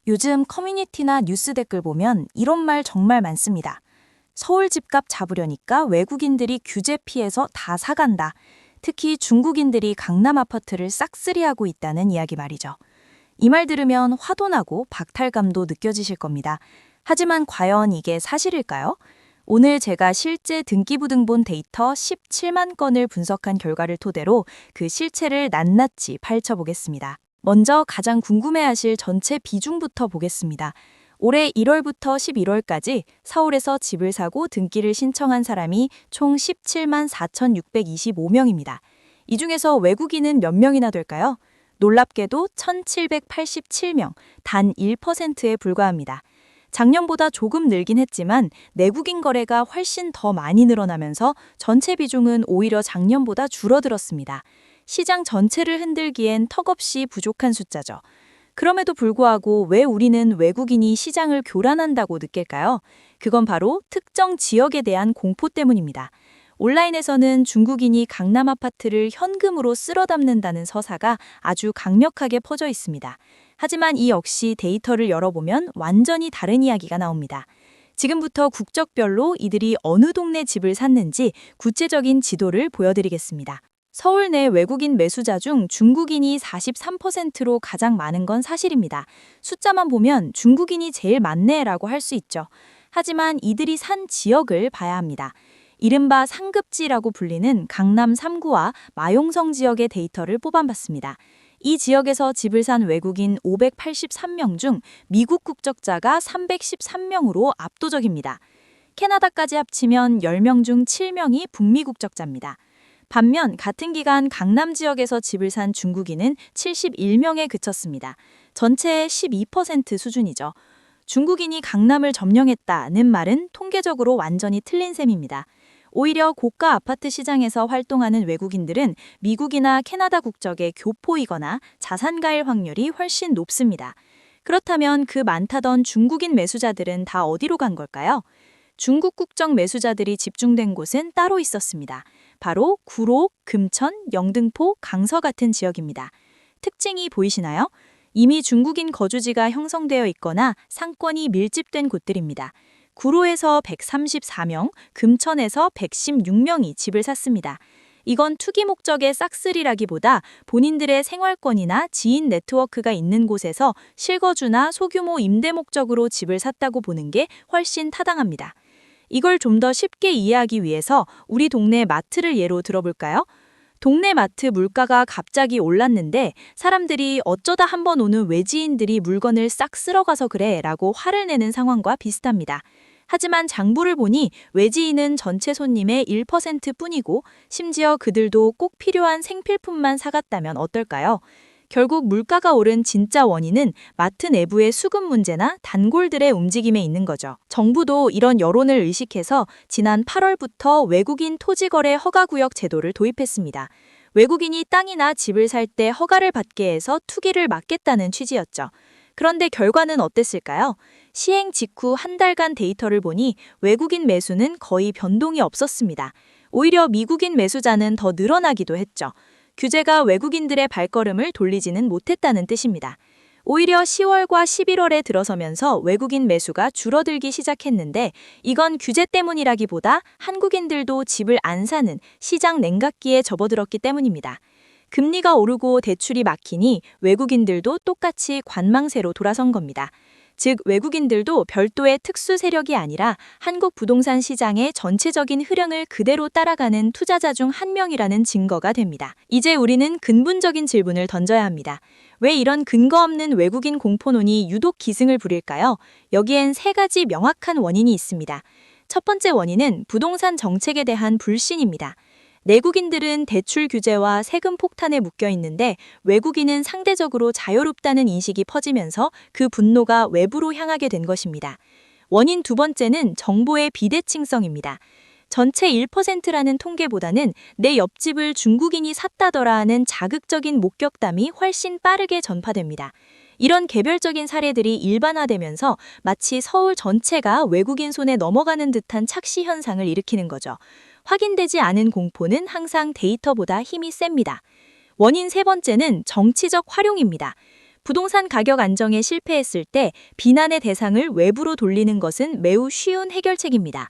요즘 커뮤니티나 뉴스 댓글 보면 이런 말 정말 많습니다. 서울 집값 잡으려니까 외국인들이 규제 피해서 다 사간다. 특히 중국인들이 강남 아파트를 싹쓸이하고 있다는 이야기 말이죠. 이 말 들으면 화도 나고 박탈감도 느껴지실 겁니다. 하지만 과연 이게 사실일까요? 오늘 제가 실제 등기부등본 데이터 17만 건을 분석한 결과를 토대로 그 실체를 낱낱이 파헤쳐보겠습니다. 먼저 가장 궁금해하실 전체 비중부터 보겠습니다. 올해 1월부터 11월까지 서울에서 집을 사고 등기를 신청한 사람이 총 17만 4,625명입니다. 이 중에서 외국인은 몇 명이나 될까요? 놀랍게도 1,787명, 단 1%에 불과합니다. 작년보다 조금 늘긴 했지만 내국인 거래가 훨씬 더 많이 늘어나면서 전체 비중은 오히려 작년보다 줄어들었습니다. 시장 전체를 흔들기엔 턱없이 부족한 숫자죠. 그럼에도 불구하고 왜 우리는 외국인이 시장을 교란한다고 느낄까요? 그건 바로 특정 지역에 대한 공포 때문입니다. 온라인에서는 중국인이 강남 아파트를 현금으로 쓸어 담는다는 서사가 아주 강력하게 퍼져 있습니다. 하지만 이 역시 데이터를 열어보면 완전히 다른 이야기가 나옵니다. 지금부터 국적별로 이들이 어느 동네 집을 샀는지 구체적인 지도를 보여드리겠습니다. 서울 내 외국인 매수자 중 중국인이 43%로 가장 많은 건 사실입니다. 숫자만 보면 중국인이 제일 많네라고 할 수 있죠. 하지만 이들이 산 지역을 봐야 합니다. 이른바 상급지라고 불리는 강남 3구와 마용성 지역의 데이터를 뽑아봤습니다. 이 지역에서 집을 산 외국인 583명 중 미국 국적자가 313명으로 압도적입니다. 캐나다까지 합치면 10명 중 7명이 북미 국적자입니다. 반면 같은 기간 강남 지역에서 집을 산 중국인은 71명에 그쳤습니다. 전체의 12% 수준이죠. 중국인이 강남을 점령했다는 말은 통계적으로 완전히 틀린 셈입니다. 오히려 고가 아파트 시장에서 활동하는 외국인들은 미국이나 캐나다 국적의 교포이거나 자산가일 확률이 훨씬 높습니다. 그렇다면 그 많다던 중국인 매수자들은 다 어디로 간 걸까요? 중국 국적 매수자들이 집중된 곳은 따로 있었습니다. 바로 구로, 금천, 영등포, 강서 같은 지역입니다. 특징이 보이시나요? 이미 중국인 거주지가 형성되어 있거나 상권이 밀집된 곳들입니다. 구로에서 134명, 금천에서 116명이 집을 샀습니다. 이건 투기 목적의 싹쓸이라기보다 본인들의 생활권이나 지인 네트워크가 있는 곳에서 실거주나 소규모 임대 목적으로 집을 샀다고 보는 게 훨씬 타당합니다. 이걸 좀 더 쉽게 이해하기 위해서 우리 동네 마트를 예로 들어볼까요? 동네 마트 물가가 갑자기 올랐는데 사람들이 어쩌다 한번 오는 외지인들이 물건을 싹 쓸어가서 그래 라고 화를 내는 상황과 비슷합니다. 하지만 장부를 보니 외지인은 전체 손님의 1%뿐이고 심지어 그들도 꼭 필요한 생필품만 사갔다면 어떨까요? 결국 물가가 오른 진짜 원인은 마트 내부의 수급 문제나 단골들의 움직임에 있는 거죠. 정부도 이런 여론을 의식해서 지난 8월부터 외국인 토지거래 허가구역 제도를 도입했습니다. 외국인이 땅이나 집을 살 때 허가를 받게 해서 투기를 막겠다는 취지였죠. 그런데 결과는 어땠을까요? 시행 직후 한 달간 데이터를 보니 외국인 매수는 거의 변동이 없었습니다. 오히려 미국인 매수자는 더 늘어나기도 했죠. 규제가 외국인들의 발걸음을 돌리지는 못했다는 뜻입니다. 오히려 10월과 11월에 들어서면서 외국인 매수가 줄어들기 시작했는데 이건 규제 때문이라기보다 한국인들도 집을 안 사는 시장 냉각기에 접어들었기 때문입니다. 금리가 오르고 대출이 막히니 외국인들도 똑같이 관망세로 돌아선 겁니다. 즉 외국인들도 별도의 특수 세력이 아니라 한국 부동산 시장의 전체적인 흐름을 그대로 따라가는 투자자 중 한 명이라는 증거가 됩니다. 이제 우리는 근본적인 질문을 던져야 합니다. 왜 이런 근거 없는 외국인 공포론이 유독 기승을 부릴까요? 여기엔 세 가지 명확한 원인이 있습니다. 첫 번째 원인은 부동산 정책에 대한 불신입니다. 내국인들은 대출 규제와 세금 폭탄에 묶여 있는데 외국인은 상대적으로 자유롭다는 인식이 퍼지면서 그 분노가 외부로 향하게 된 것입니다. 원인 두 번째는 정보의 비대칭성입니다. 전체 1%라는 통계보다는 내 옆집을 중국인이 샀다더라 하는 자극적인 목격담이 훨씬 빠르게 전파됩니다. 이런 개별적인 사례들이 일반화되면서 마치 서울 전체가 외국인 손에 넘어가는 듯한 착시 현상을 일으키는 거죠. 확인되지 않은 공포는 항상 데이터보다 힘이 셉니다. 원인 세 번째는 정치적 활용입니다. 부동산 가격 안정에 실패했을 때 비난의 대상을 외부로 돌리는 것은 매우 쉬운 해결책입니다.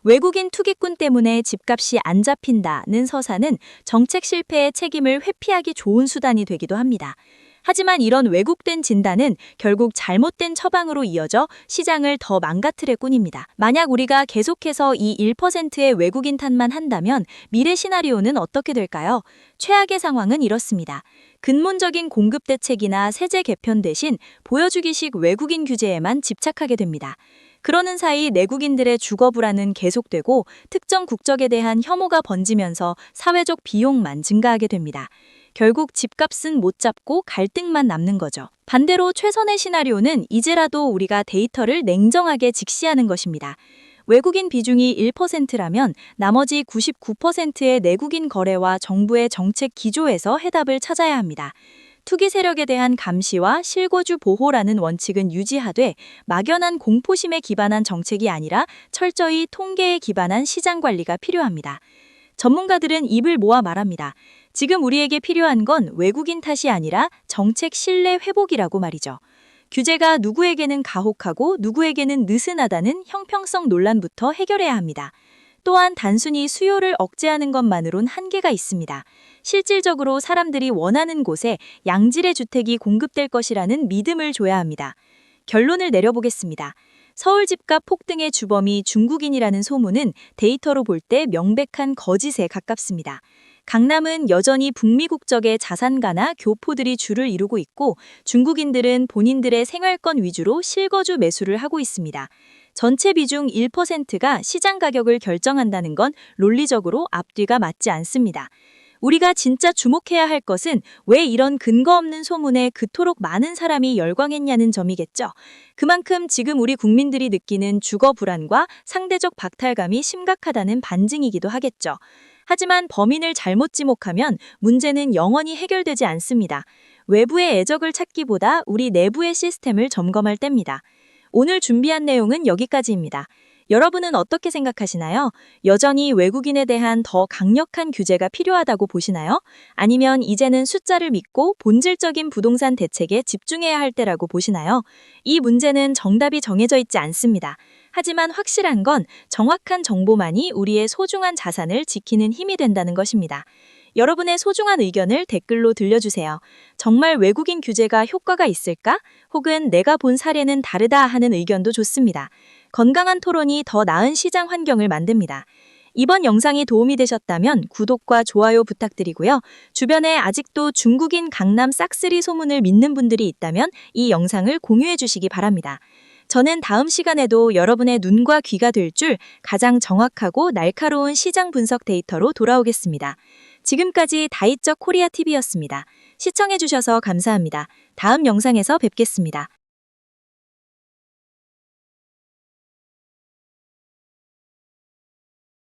외국인 투기꾼 때문에 집값이 안 잡힌다는 서사는 정책 실패의 책임을 회피하기 좋은 수단이 되기도 합니다. 하지만 이런 왜곡된 진단은 결국 잘못된 처방으로 이어져 시장을 더 망가뜨릴 뿐입니다. 만약 우리가 계속해서 이 1%의 외국인 탓만 한다면 미래 시나리오는 어떻게 될까요? 최악의 상황은 이렇습니다. 근본적인 공급 대책이나 세제 개편 대신 보여주기식 외국인 규제에만 집착하게 됩니다. 그러는 사이 내국인들의 주거 불안은 계속되고 특정 국적에 대한 혐오가 번지면서 사회적 비용만 증가하게 됩니다. 결국 집값은 못 잡고 갈등만 남는 거죠. 반대로 최선의 시나리오는 이제라도 우리가 데이터를 냉정하게 직시하는 것입니다. 외국인 비중이 1%라면 나머지 99%의 내국인 거래와 정부의 정책 기조에서 해답을 찾아야 합니다. 투기 세력에 대한 감시와 실거주 보호라는 원칙은 유지하되 막연한 공포심에 기반한 정책이 아니라 철저히 통계에 기반한 시장 관리가 필요합니다. 전문가들은 입을 모아 말합니다. 지금 우리에게 필요한 건 외국인 탓이 아니라 정책 신뢰 회복이라고 말이죠. 규제가 누구에게는 가혹하고 누구에게는 느슨하다는 형평성 논란부터 해결해야 합니다. 또한 단순히 수요를 억제하는 것만으론 한계가 있습니다. 실질적으로 사람들이 원하는 곳에 양질의 주택이 공급될 것이라는 믿음을 줘야 합니다. 결론을 내려보겠습니다. 서울 집값 폭등의 주범이 중국인이라는 소문은 데이터로 볼 때 명백한 거짓에 가깝습니다. 강남은 여전히 북미 국적의 자산가나 교포들이 주를 이루고 있고 중국인들은 본인들의 생활권 위주로 실거주 매수를 하고 있습니다. 전체 비중 1%가 시장 가격을 결정한다는 건 논리적으로 앞뒤가 맞지 않습니다. 우리가 진짜 주목해야 할 것은 왜 이런 근거 없는 소문에 그토록 많은 사람이 열광했냐는 점이겠죠. 그만큼 지금 우리 국민들이 느끼는 주거 불안과 상대적 박탈감이 심각하다는 반증이기도 하겠죠. 하지만 범인을 잘못 지목하면 문제는 영원히 해결되지 않습니다. 외부의 애적을 찾기보다 우리 내부의 시스템을 점검할 때입니다. 오늘 준비한 내용은 여기까지입니다. 여러분은 어떻게 생각하시나요? 여전히 외국인에 대한 더 강력한 규제가 필요하다고 보시나요? 아니면 이제는 숫자를 믿고 본질적인 부동산 대책에 집중해야 할 때라고 보시나요? 이 문제는 정답이 정해져 있지 않습니다. 하지만 확실한 건 정확한 정보만이 우리의 소중한 자산을 지키는 힘이 된다는 것입니다. 여러분의 소중한 의견을 댓글로 들려주세요. 정말 외국인 규제가 효과가 있을까? 혹은 내가 본 사례는 다르다 하는 의견도 좋습니다. 건강한 토론이 더 나은 시장 환경을 만듭니다. 이번 영상이 도움이 되셨다면 구독과 좋아요 부탁드리고요. 주변에 아직도 중국인 강남 싹쓸이 소문을 믿는 분들이 있다면 이 영상을 공유해 주시기 바랍니다. 저는 다음 시간에도 여러분의 눈과 귀가 될 줄 가장 정확하고 날카로운 시장 분석 데이터로 돌아오겠습니다. 지금까지 다이적 코리아 TV였습니다. 시청해주셔서 감사합니다. 다음 영상에서 뵙겠습니다.